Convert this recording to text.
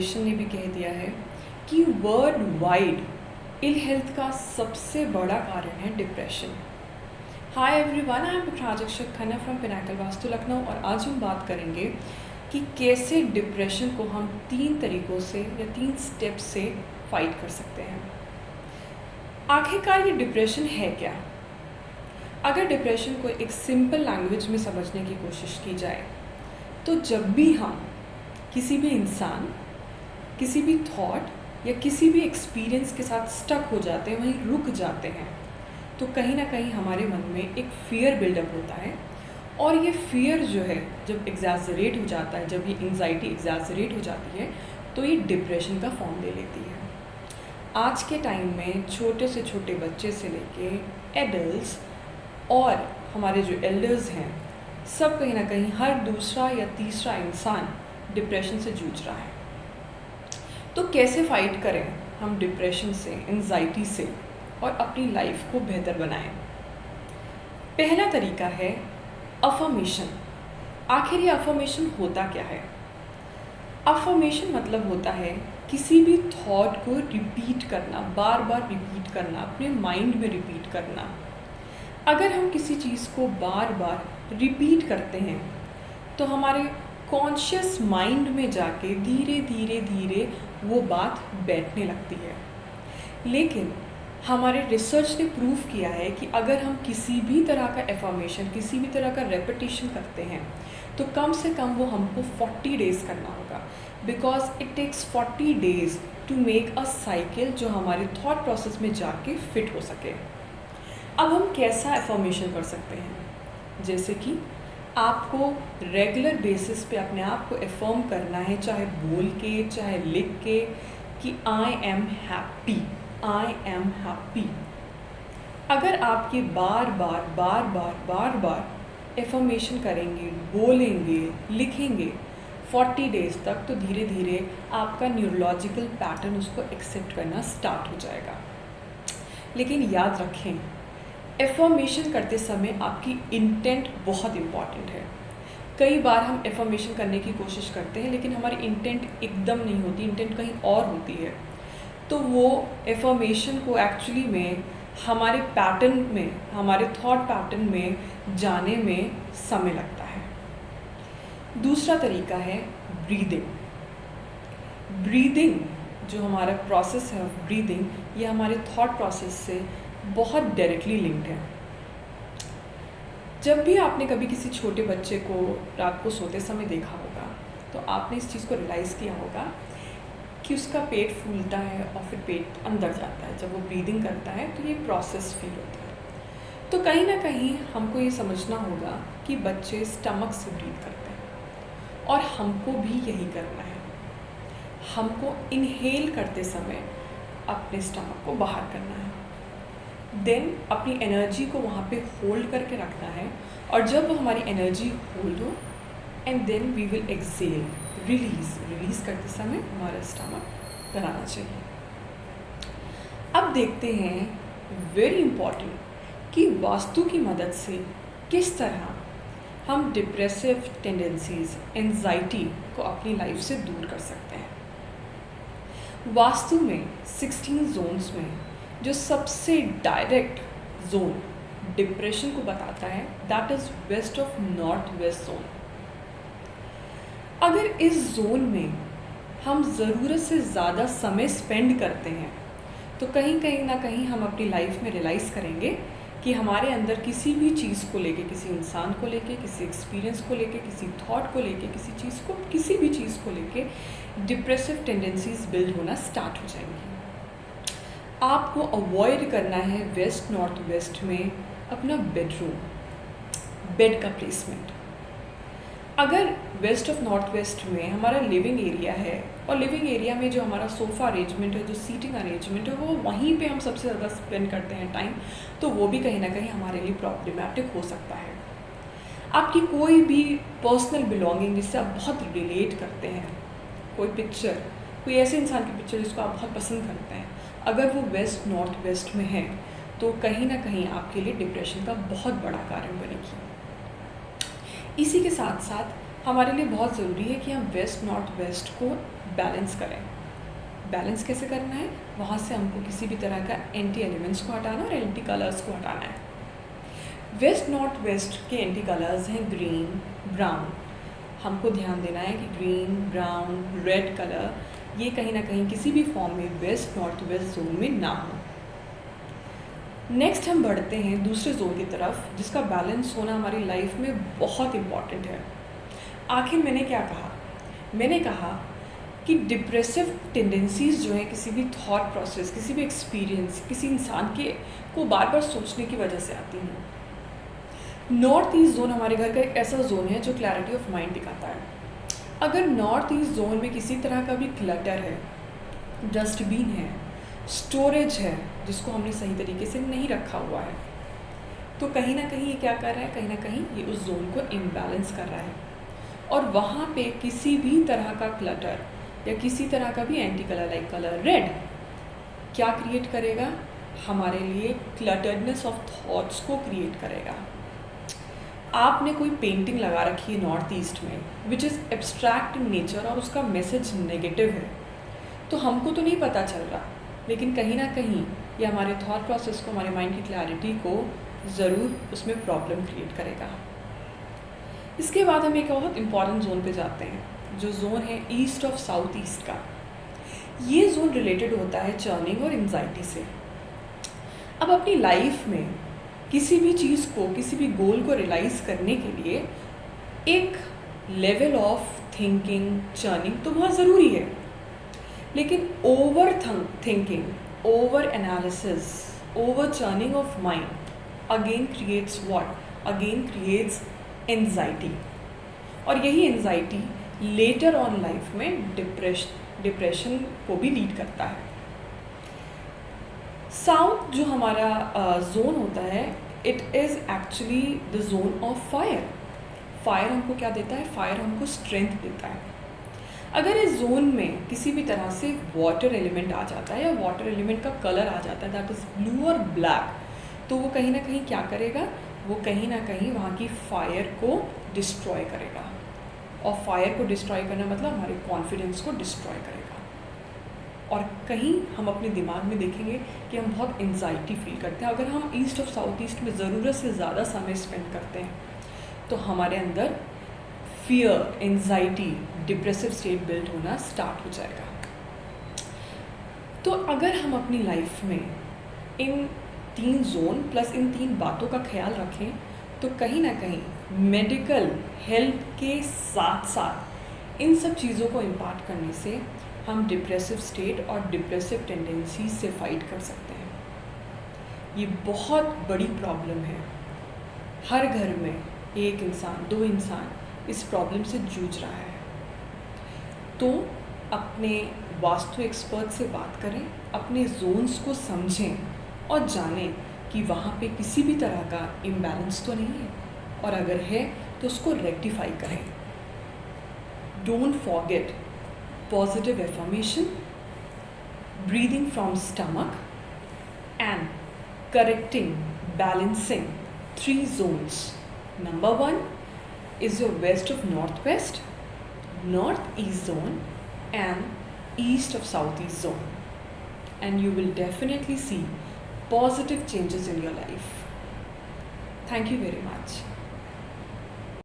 Organisation ने भी कह दिया है कि वर्ल्ड वाइड इल हेल्थ का सबसे बड़ा कारण है depression. Hi everyone, I am Prajakta Khanna from Pinnacle vastu Lucknow और आज हम बात करेंगे कि कैसे डिप्रेशन को हम 3 तरीक़ों से या 3 स्टेप्स से फाइट कर सकते हैं। आखिरकार ये डिप्रेशन है क्या? अगर डिप्रेशन को एक सिंपल लैंग्वेज में समझने की कोशिश की जाए तो जब भी हम किसी भी इंसान, किसी भी थॉट या किसी भी एक्सपीरियंस के साथ स्टक हो जाते हैं, वहीं रुक जाते हैं, तो कहीं ना कहीं हमारे मन में एक फ़ियर बिल्डअप होता है। और ये फ़ियर जो है जब एग्जैजरेट हो जाता है, जब ये एंग्जाइटी एग्जैजरेट हो जाती है तो ये डिप्रेशन का फॉर्म ले लेती है। आज के टाइम में छोटे से छोटे बच्चे से लेके एडल्ट्स और हमारे जो एल्डर्स हैं, सब कहीं ना कहीं हर दूसरा या तीसरा इंसान डिप्रेशन से जूझ रहा है। तो कैसे फ़ाइट करें हम डिप्रेशन से, एंजाइटी से और अपनी लाइफ को बेहतर बनाएं? पहला तरीका है अफर्मेशन। आखिर ये अफर्मेशन होता क्या है? अफर्मेशन मतलब होता है किसी भी थॉट को रिपीट करना, बार बार रिपीट करना, अपने माइंड में रिपीट करना। अगर हम किसी चीज़ को बार बार रिपीट करते हैं तो हमारे कॉन्शियस माइंड में जाके धीरे धीरे धीरे वो बात बैठने लगती है। लेकिन हमारे रिसर्च ने प्रूव किया है कि अगर हम किसी भी तरह का एफर्मेशन, किसी भी तरह का रेपिटेशन करते हैं तो कम से कम वो हमको 40 डेज़ करना होगा, because it takes 40 days to make a cycle जो हमारे थॉट प्रोसेस में जाके फिट हो सके। अब हम कैसा एफर्मेशन कर सकते हैं? जैसे कि आपको रेगुलर बेसिस पे अपने आप को एफर्म करना है, चाहे बोल के, चाहे लिख के, कि I am happy, I am happy. अगर आप ये बार बार एफर्मेशन करेंगे, बोलेंगे, लिखेंगे 40 डेज़ तक, तो धीरे धीरे आपका न्यूरोलॉजिकल पैटर्न उसको एक्सेप्ट करना स्टार्ट हो जाएगा। लेकिन याद रखें, एफर्मेशन करते समय आपकी इंटेंट बहुत इम्पॉर्टेंट है। कई बार हम एफर्मेशन करने की कोशिश करते हैं लेकिन हमारी इंटेंट एकदम नहीं होती, इंटेंट कहीं और होती है, तो वो एफर्मेशन को एक्चुअली में हमारे पैटर्न में, हमारे थॉट पैटर्न में जाने में समय लगता है। दूसरा तरीका है ब्रीदिंग। ब्रीदिंग जो हमारा प्रोसेस है ऑफ ब्रीदिंग, ये हमारे थॉट प्रोसेस से बहुत डायरेक्टली लिंक्ड है। जब भी आपने कभी किसी छोटे बच्चे को रात को सोते समय देखा होगा तो आपने इस चीज़ को रियलाइज़ किया होगा कि उसका पेट फूलता है और फिर पेट अंदर जाता है। जब वो ब्रीदिंग करता है तो ये प्रोसेस फील होता है। तो कहीं ना कहीं हमको ये समझना होगा कि बच्चे स्टमक से ब्रीथ करते हैं और हमको भी यही करना है। हमको इनहेल करते समय अपने स्टमक को बाहर करना है, देन अपनी एनर्जी को वहाँ पे होल्ड करके रखना है, और जब वो हमारी एनर्जी होल्ड हो and then we will exhale, release करते समय हमारा स्टमक बनाना चाहिए। अब देखते हैं, वेरी इम्पॉर्टेंट, कि वास्तु की मदद से किस तरह हम डिप्रेसिव टेंडेंसीज, एंजाइटी को अपनी लाइफ से दूर कर सकते हैं। वास्तु में 16 जोन्स में जो सबसे डायरेक्ट जोन डिप्रेशन को बताता है, that is west of north west zone. अगर इस जोन में हम ज़रूरत से ज़्यादा समय स्पेंड करते हैं तो कहीं ना कहीं हम अपनी लाइफ में रियलाइज़ करेंगे कि हमारे अंदर किसी भी चीज़ को लेके, किसी इंसान को लेके, किसी एक्सपीरियंस को लेके, किसी थॉट को लेके, किसी भी चीज़ को लेके डिप्रेसिव टेंडेंसीज बिल्ड होना स्टार्ट हो जाएंगी। आपको अवॉइड करना है वेस्ट नॉर्थ वेस्ट में अपना बेडरूम, बेड का प्लेसमेंट। अगर वेस्ट ऑफ नॉर्थ वेस्ट में हमारा लिविंग एरिया है और लिविंग एरिया में जो हमारा सोफ़ा अरेंजमेंट है, जो सीटिंग अरेंजमेंट है, वो वहीं पे हम सबसे ज़्यादा स्पेंड करते हैं टाइम, तो वो भी कहीं ना कहीं हमारे लिए प्रॉब्लमेटिक हो सकता है। आपकी कोई भी पर्सनल बिलोंगिंग जिससे आप बहुत रिलेट करते हैं, कोई पिक्चर, कोई ऐसे इंसान की पिक्चर जिसको आप बहुत पसंद करते हैं, अगर वो वेस्ट नॉर्थ वेस्ट में है तो कहीं ना कहीं आपके लिए डिप्रेशन का बहुत बड़ा कारण बनेगी। इसी के साथ साथ हमारे लिए बहुत ज़रूरी है कि हम वेस्ट नॉर्थ वेस्ट को बैलेंस करें। बैलेंस कैसे करना है? वहाँ से हमको किसी भी तरह का एंटी एलिमेंट्स को हटाना और एंटी कलर्स को हटाना है। वेस्ट नॉर्थ वेस्ट के एंटी कलर्स हैं ग्रीन, ब्राउन। हमको ध्यान देना है कि ग्रीन, ब्राउन, रेड कलर ये कहीं ना कहीं किसी भी फॉर्म में वेस्ट नॉर्थ वेस्ट जोन में ना हो। नेक्स्ट हम बढ़ते हैं दूसरे जोन की तरफ, जिसका बैलेंस होना हमारी लाइफ में बहुत इम्पॉर्टेंट है। आखिर मैंने क्या कहा? मैंने कहा कि डिप्रेसिव टेंडेंसीज जो हैं किसी भी थॉट प्रोसेस, किसी भी एक्सपीरियंस, किसी इंसान के को बार बार सोचने की वजह से आती हैं। नॉर्थ ईस्ट जोन हमारे घर का एक ऐसा जोन है जो क्लैरिटी ऑफ माइंड दिखाता है। अगर नॉर्थ ईस्ट जोन में किसी तरह का भी क्लटर है, डस्टबिन है, स्टोरेज है जिसको हमने सही तरीके से नहीं रखा हुआ है, तो कहीं ना कहीं ये क्या कर रहा है? कहीं ना कहीं ये उस जोन को इम्बैलेंस कर रहा है। और वहाँ पे किसी भी तरह का क्लटर या किसी तरह का भी anti colour like colour red क्या क्रिएट करेगा? हमारे लिए क्लटर्डनेस ऑफ थॉट्स को क्रिएट करेगा। आपने कोई पेंटिंग लगा रखी है नॉर्थ ईस्ट में which is abstract in nature और उसका मैसेज नेगेटिव है, तो हमको तो नहीं पता चल रहा, लेकिन कहीं ना कहीं ये हमारे थॉट प्रोसेस को, हमारे माइंड की क्लैरिटी को ज़रूर उसमें प्रॉब्लम क्रिएट करेगा। इसके बाद हम एक बहुत इम्पॉर्टेंट जोन पे जाते हैं, जो जोन है ईस्ट ऑफ साउथ ईस्ट का। ये जोन रिलेटेड होता है चर्निंग और एंजाइटी से। अब अपनी लाइफ में किसी भी चीज़ को, किसी भी गोल को रियलाइज़ करने के लिए एक लेवल ऑफ थिंकिंग, चर्निंग तो बहुत ज़रूरी है, लेकिन over thinking, over analysis, over churning of mind again creates what? Again creates anxiety. और यही एंजाइटी लेटर ऑन लाइफ में डिप्रेशन को भी लीड करता है। साउथ जो हमारा जोन होता है, it is actually the zone of fire. Fire हमको क्या देता है? फायर हमको स्ट्रेंथ देता है। अगर इस जोन में किसी भी तरह से वाटर एलिमेंट आ जाता है या वाटर एलिमेंट का कलर आ जाता है, दैट इज़ ब्लू और ब्लैक, तो वो कहीं ना कहीं क्या करेगा? वो कहीं ना कहीं वहाँ की फायर को डिस्ट्रॉय करेगा। और फायर को डिस्ट्रॉय करना मतलब हमारे कॉन्फिडेंस को डिस्ट्रॉय करेगा। और कहीं हम अपने दिमाग में देखेंगे कि हम बहुत एंजाइटी फील करते हैं। अगर हम ईस्ट और साउथ ईस्ट में ज़रूरत से ज़्यादा समय स्पेंड करते हैं, तो हमारे अंदर fear, anxiety, depressive state build होना स्टार्ट हो जाएगा। तो अगर हम अपनी लाइफ में इन 3 जोन प्लस इन 3 बातों का ख्याल रखें, तो कहीं ना कहीं मेडिकल हेल्थ के साथ साथ इन सब चीज़ों को इम्पार्ट करने से हम डिप्रेसिव स्टेट और डिप्रेसिव टेंडेंसी से फाइट कर सकते हैं। ये बहुत बड़ी प्रॉब्लम है। हर घर में 1 इंसान, 2 इंसान इस प्रॉब्लम से जूझ रहा है। तो अपने वास्तु एक्सपर्ट से बात करें, अपने जोन्स को समझें और जानें कि वहाँ पे किसी भी तरह का इम्बैलेंस तो नहीं है, और अगर है तो उसको रेक्टिफाई करें। Don't forget positive affirmation, breathing from stomach, and correcting, balancing 3 zones. Number 1 is your west of northwest, northeast zone, and east of southeast zone. And you will definitely see positive changes in your life. Thank you very much.